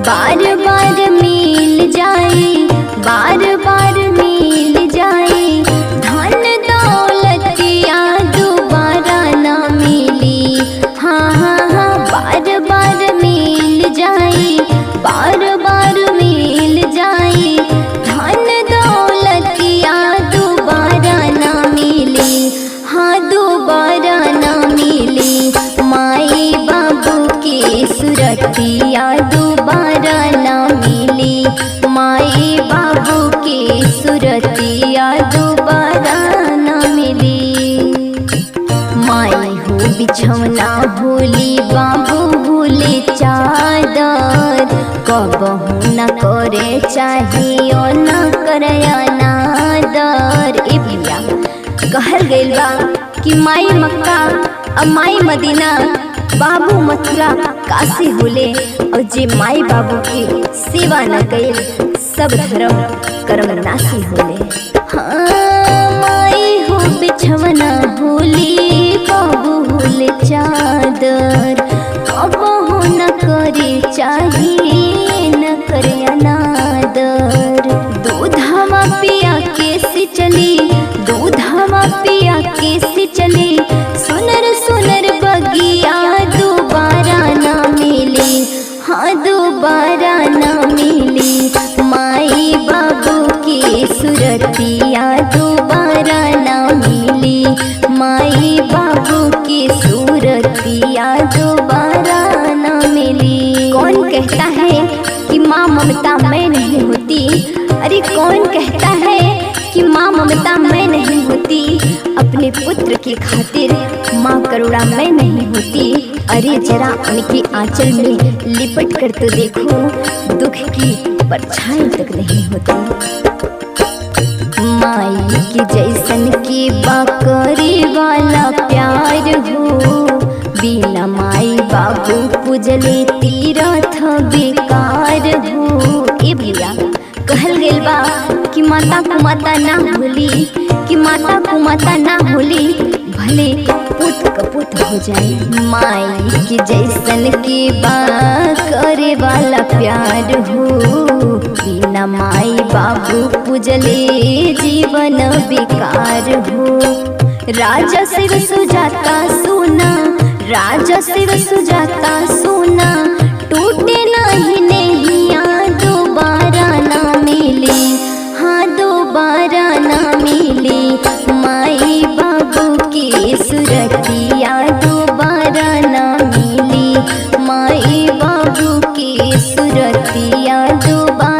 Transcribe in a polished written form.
बार बार मिल जाए, बार बार मिल जाए, धन दौलतिया दोबारा ना मिली। हाँ हाँ हाँ, बार बार मिल जाए, बार बार मिल जाए, धन दौलतिया दोबारा ना मिली। हाँ दोबारा ना मिली, माई बाबू की सुरतिया दोबारा ना मिली, माई बाबू की सुरतिया दोबारा ना मिली। माई हो बिछौना भूली, बाबू भूले चादर, कबहू न करे चाहिए न करया नादर। ए भैया कहल गइल बा कि माई मक्का और माई मदीना, बाबू मथुरा काशी होले, और जे माई बाबू की सेवा न कइल सब धर्म कर्म नाशी होले। हाँ माई हो बिछवना भूली, बाबू भूले चादर, कबहू न करे चाहिए न करे अनादर। दूधवा पिया के से चली, दूधवा पिया के से चली, सुनर सुनर बगिया दोबारा ना मिली। हाँ दोबारा ना मिली, माई बाबू की सुरतिया दोबारा ना मिली, माई बाबू की सूरतिया दोबारा ना मिली। कौन कहता है कि माँ ममता मैं नहीं होती? अरे कौन कहता है कि माँ ममता मैं नहीं होती? अपने पुत्र की खातिर माँ करुणा मैं नहीं होती? अरे जरा उनके आंचल में लिपट कर तो देखो, दुख की परछाई तक नहीं होती। माई के जैसन के बाकरे वाला प्यार हो, बिना माई बाबू पूजले तीरथ बेकार हो। ए भैया कहल गइल बा कि माता को माता ना भूली, कि माता को माता ना भूली, भले पुत कपुत हो जाए। माई के जैसन के करे वाला प्यार हो, बिना माई बाबू पूजले जीवन बेकार हो। राजा शिव सुजाता सोना, राजा शिव सुजाता सोना, टूटे नहीं नैया दोबारा ना मिली। हाँ दोबारा ना मिली, माई बाबू की सुरतिया दोबारा ना मिली, माई बाबू की सुरतिया दोबारा